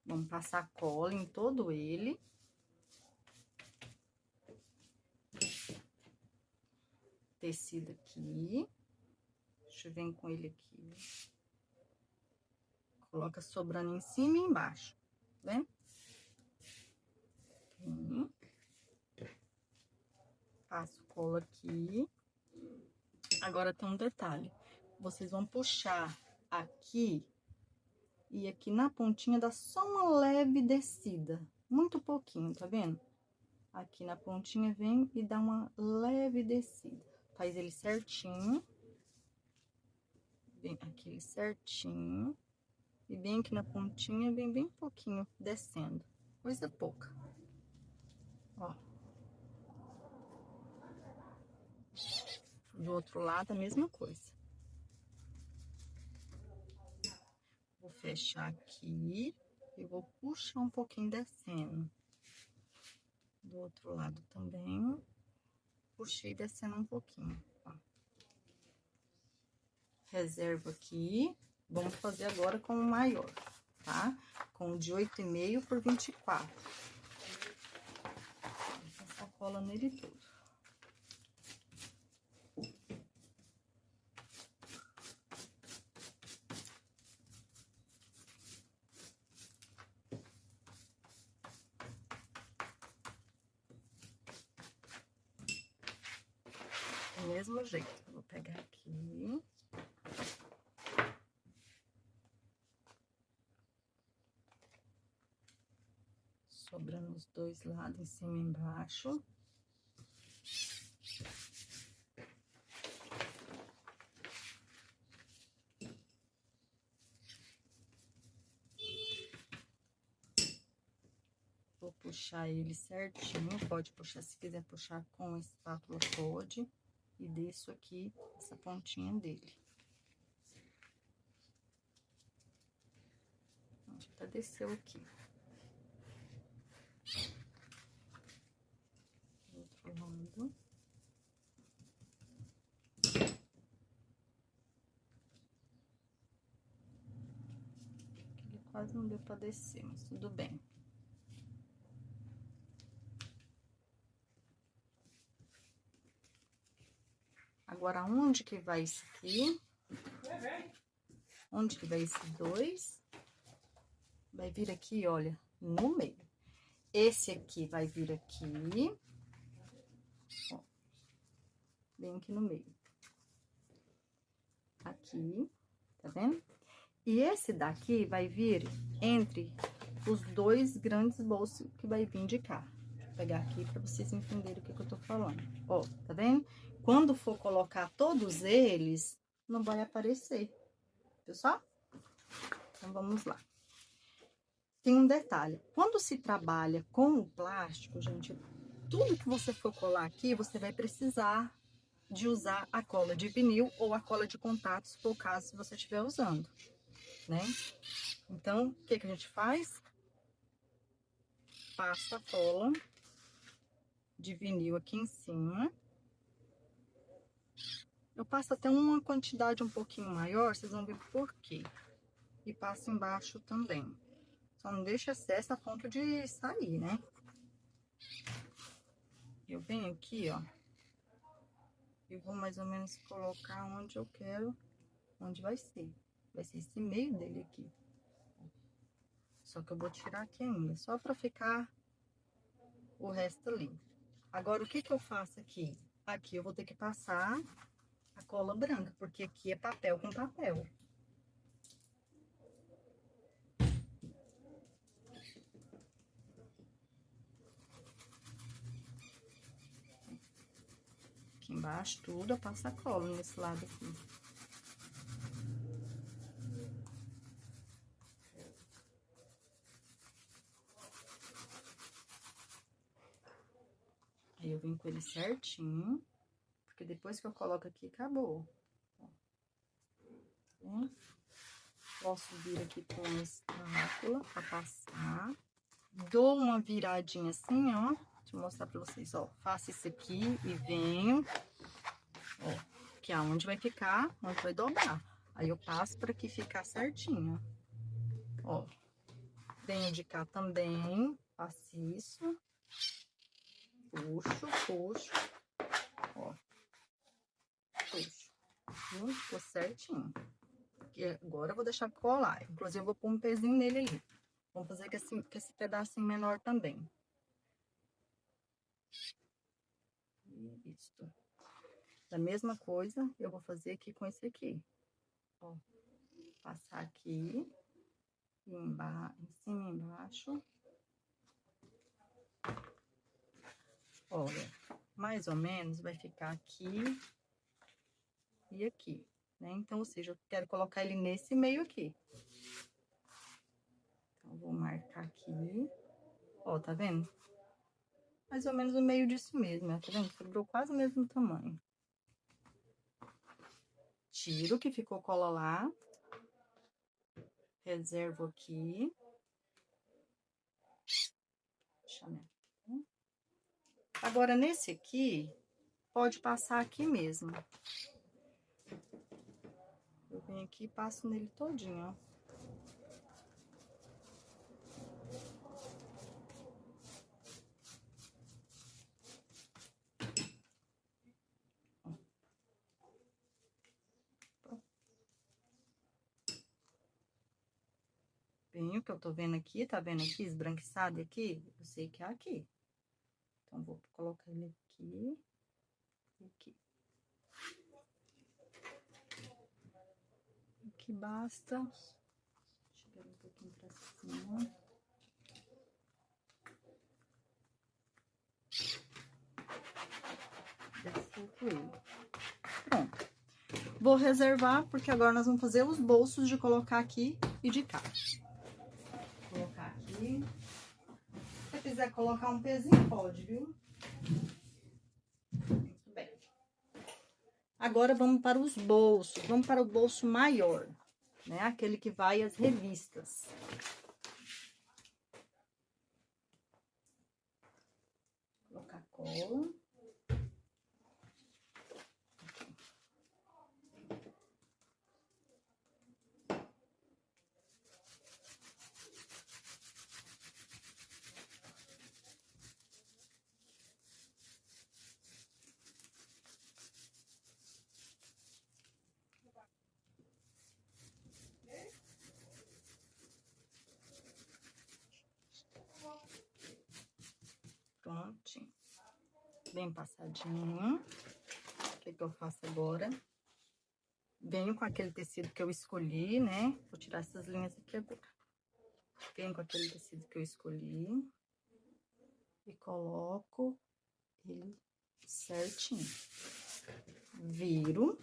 Vamos passar cola em todo ele. Tecido aqui. Deixa eu ver com ele aqui. Coloca sobrando em cima e embaixo, né? Passo cola aqui. Agora tem um detalhe. Vocês vão puxar aqui e aqui na pontinha dá só uma leve descida. Muito pouquinho, tá vendo? Aqui na pontinha vem e dá uma leve descida. Faz ele certinho. Vem aqui certinho. E bem aqui na pontinha, vem bem pouquinho descendo. Coisa pouca. Ó. Do outro lado, a mesma coisa. Vou fechar aqui e vou puxar um pouquinho descendo. Do outro lado também, puxei descendo um pouquinho, ó. Reservo aqui, vamos fazer agora com o maior, tá? Com o de 8,5 por 24. Vou passar cola nele todo. mesmo jeito. Eu vou pegar aqui. Sobrando os dois lados, em cima e embaixo. Vou puxar ele certinho, pode puxar, se quiser puxar com a espátula, pode. E desço aqui essa pontinha dele. Já desceu aqui. Outro lado. Ele quase não deu pra descer, mas tudo bem. Agora, onde que vai isso aqui? Onde que vai esses dois? Vai vir aqui, olha, no meio. Esse aqui vai vir aqui. Ó, bem aqui no meio. Aqui, tá vendo? E esse daqui vai vir entre os dois grandes bolsos que vai vir de cá. Vou pegar aqui pra vocês entenderem o que eu tô falando. Ó, tá vendo? Quando for colocar todos eles, não vai aparecer. Viu só? Então, vamos lá. Tem um detalhe. Quando se trabalha com o plástico, gente, tudo que você for colar aqui, você vai precisar de usar a cola de vinil ou a cola de contato, se for o caso, se você estiver usando, né? Então, o que que a gente faz? Passa a cola de vinil aqui em cima. Eu passo até uma quantidade um pouquinho maior, vocês vão ver por quê. E passo embaixo também. Só não deixa excesso a ponto de sair, né? Eu venho aqui, ó. E vou mais ou menos colocar onde eu quero, onde vai ser. Vai ser esse meio dele aqui. Só que eu vou tirar aqui ainda, só pra ficar o resto ali. Agora, o que que eu faço aqui? Aqui eu vou ter que passar a cola branca, porque aqui é papel com papel. Aqui embaixo tudo eu passo a cola nesse lado aqui. Aí eu venho com ele certinho, porque depois que eu coloco aqui, acabou. Ó. Posso vir aqui com a espátula pra passar. Dou uma viradinha assim, ó. Deixa eu mostrar pra vocês, ó. Faço isso aqui e venho. Ó, que é onde vai ficar, onde vai dobrar. Aí eu passo pra que ficar certinho, ó. Venho de cá também, faço isso. Puxo, puxo. Ó. Puxo. Viu? Ficou certinho. E agora eu vou deixar colar. Inclusive, eu vou pôr um pezinho nele ali. Vamos fazer com esse pedacinho menor também. Isso. Da mesma coisa, eu vou fazer aqui com esse aqui. Ó. Passar aqui. Em cima e embaixo. Olha, mais ou menos vai ficar aqui e aqui, né? Então, ou seja, eu quero colocar ele nesse meio aqui. Então, eu vou marcar aqui. Ó, tá vendo? Mais ou menos o meio disso mesmo, ó, tá vendo? Sobrou quase o mesmo tamanho. Tiro que ficou cola lá. Reservo aqui. Deixa eu ver. Agora, nesse aqui, pode passar aqui mesmo. Eu venho aqui e passo nele todinho, ó. Venho, que eu tô vendo aqui, tá vendo aqui, esbranquiçado aqui? Eu sei que é aqui. Então, vou colocar ele aqui e aqui. que basta. Chegar um pouquinho pra cima. Pronto. Vou reservar, porque agora nós vamos fazer os bolsos de colocar aqui e de cá. Vou colocar aqui. Se você quiser colocar um pezinho, pode, viu? Muito bem. Agora vamos para os bolsos. Vamos para o bolso maior, né? Aquele que vai as revistas. Vou colocar cola. Prontinho. Bem passadinho. O que eu faço agora? Venho com aquele tecido que eu escolhi, né? Vou tirar essas linhas aqui agora. Venho com aquele tecido que eu escolhi. E coloco ele certinho. Viro.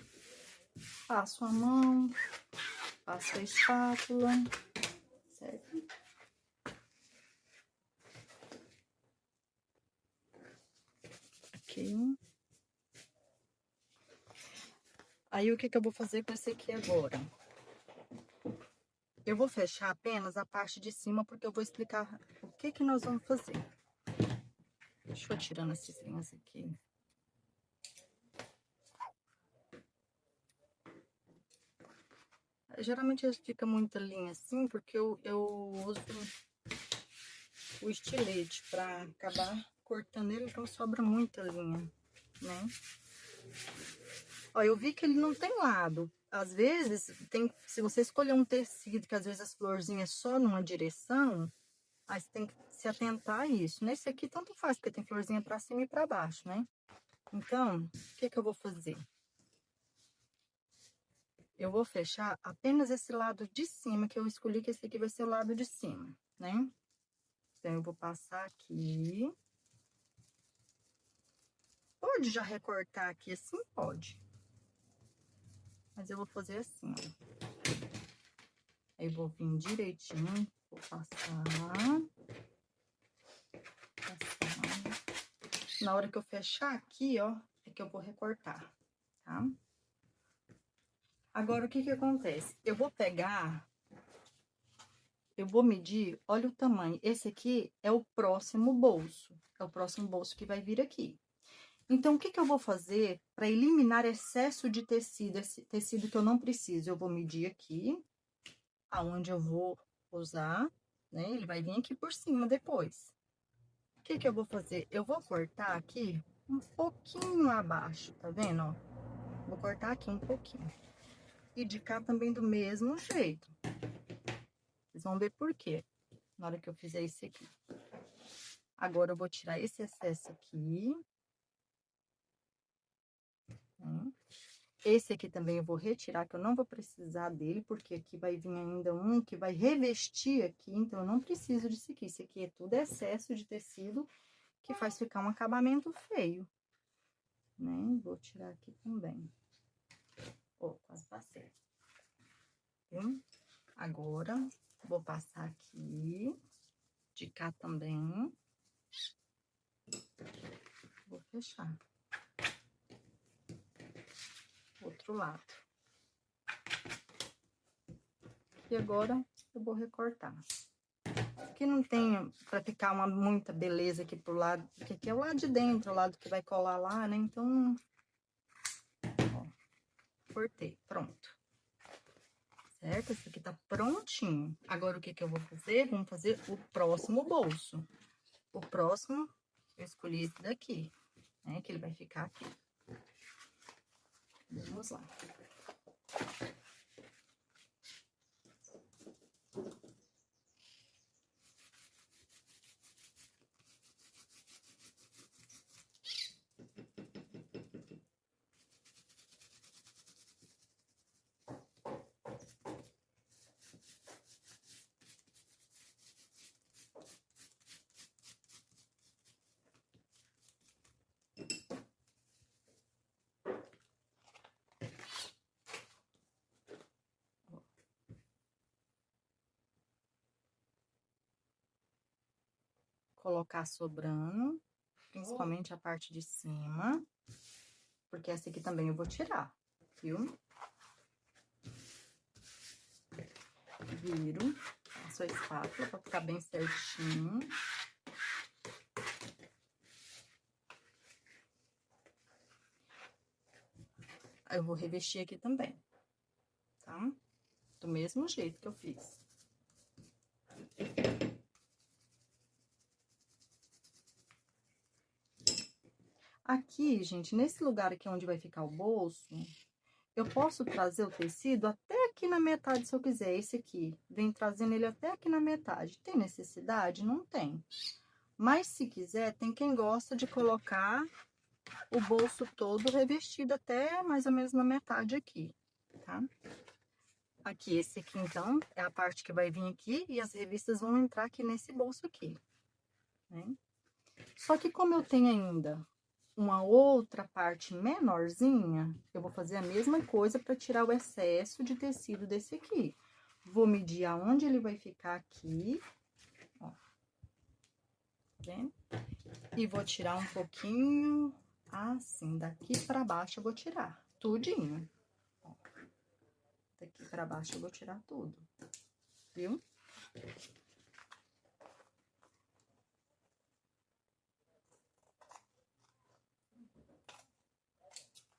Passo a mão. Passo a espátula. Certo? Aqui. Aí, o que eu vou fazer com esse aqui agora? Eu vou fechar apenas a parte de cima, porque eu vou explicar o que nós vamos fazer. Deixa eu tirando essas linhas aqui. Geralmente fica muita linha assim, porque eu uso o estilete pra acabar cortando ele, então sobra muita linha, né? Ó, eu vi que ele não tem lado. Às vezes, se você escolher um tecido, que às vezes as florzinhas só numa direção, aí você tem que se atentar a isso. Nesse aqui, tanto faz, porque tem florzinha pra cima e pra baixo, né? Então, o que eu vou fazer? Eu vou fechar apenas esse lado de cima, que eu escolhi que esse aqui vai ser o lado de cima, né? Então, eu vou passar aqui. Pode já recortar aqui assim? Pode. Mas eu vou fazer assim, ó. Aí, vou vir direitinho, vou passar. Na hora que eu fechar aqui, ó, é que eu vou recortar, tá? Agora, o que acontece? Eu vou pegar, eu vou medir, olha o tamanho. Esse aqui é o próximo bolso, é o próximo bolso que vai vir aqui. Então, o que eu vou fazer para eliminar excesso de tecido, esse tecido que eu não preciso? Eu vou medir aqui, aonde eu vou usar, né? Ele vai vir aqui por cima depois. O que eu vou fazer? Eu vou cortar aqui um pouquinho abaixo, tá vendo, ó? Vou cortar aqui um pouquinho. E de cá também do mesmo jeito. Vocês vão ver por quê, na hora que eu fizer isso aqui. Agora, eu vou tirar esse excesso aqui. Esse aqui também eu vou retirar, que eu não vou precisar dele, porque aqui vai vir ainda um que vai revestir aqui, então eu não preciso disso aqui. Isso aqui é tudo excesso de tecido, que faz ficar um acabamento feio, né? Vou tirar aqui também. Ó, quase passei. Viu? Agora, vou passar aqui, de cá também. Vou fechar. Outro lado. E agora, eu vou recortar. Aqui não tem pra ficar muita beleza aqui pro lado, porque aqui é o lado de dentro, o lado que vai colar lá, né? Então, ó, cortei, pronto. Certo? Esse aqui tá prontinho. Agora, o que eu vou fazer? Vamos fazer o próximo bolso. O próximo, eu escolhi esse daqui, né? Que ele vai ficar aqui. Vamos lá. colocar sobrando, principalmente a parte de cima, porque essa aqui também eu vou tirar, viu? Viro, passo a espátula pra ficar bem certinho. Aí eu vou revestir aqui também, tá? Do mesmo jeito que eu fiz. Aqui, gente, nesse lugar aqui onde vai ficar o bolso, eu posso trazer o tecido até aqui na metade, se eu quiser. Esse aqui, vem trazendo ele até aqui na metade. Tem necessidade? Não tem. Mas, se quiser, tem quem gosta de colocar o bolso todo revestido até mais ou menos na metade aqui, tá? Aqui, esse aqui, então, é a parte que vai vir aqui e as revistas vão entrar aqui nesse bolso aqui, né? Só que como eu tenho ainda uma outra parte menorzinha, eu vou fazer a mesma coisa para tirar o excesso de tecido desse aqui. Vou medir aonde ele vai ficar aqui, ó, tá vendo? E vou tirar um pouquinho, assim, daqui para baixo eu vou tirar tudinho. Ó, daqui para baixo eu vou tirar tudo, viu?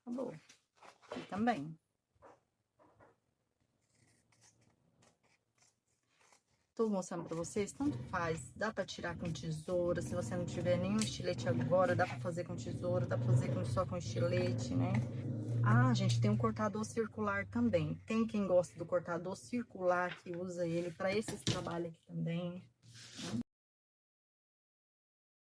Acabou. Aqui também. Tô mostrando pra vocês, tanto faz, dá pra tirar com tesoura, se você não tiver nenhum estilete agora, dá pra fazer com tesoura, dá pra fazer só com estilete, né? Ah, gente, tem um cortador circular também. Tem quem gosta do cortador circular, que usa ele pra esses trabalhos aqui também.